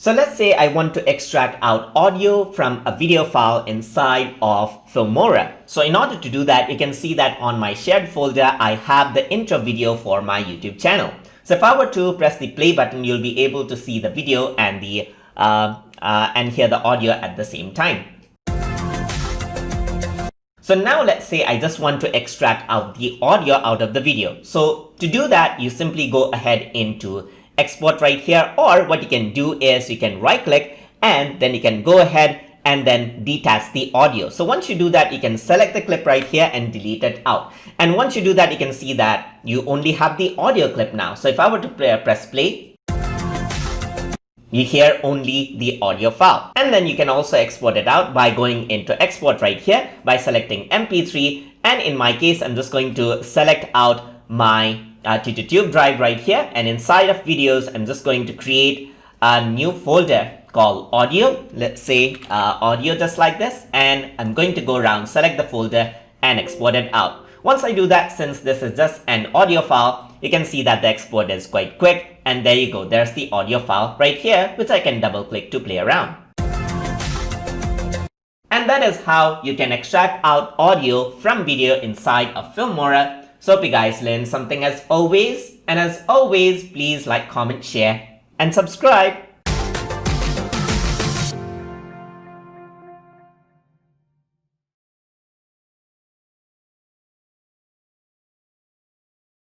So let's say I want to extract out audio from a video file inside of Filmora. So in order to do that, you can see that on my shared folder, I have the intro video for my YouTube channel. So if I were to press the play button, you'll be able to see the video and hear the audio at the same time. So now let's say I just want to extract out the audio out of the video. So to do that, you simply go ahead into export right here, or what you can do is you can right click and then you can go ahead and then detach the audio. So once you do that, you can select the clip right here and delete it out. And once you do that, you can see that you only have the audio clip now. So if I were to press play, you hear only the audio file. And then you can also export it out by going into export right here by selecting MP3. And in my case, I'm just going to select out my tube drive right here, and inside of videos I'm just going to create a new folder called audio. Let's say audio, just like this, and I'm going to go around, select the folder and export it out. Once I do that, since this is just an audio file, you can see that the export is quite quick, and there you go, there's the audio file right here, which I can double click to play around. And that is how you can extract out audio from video inside of Filmora. So hope you guys learned something as always, and as always, please like, comment, share, and subscribe.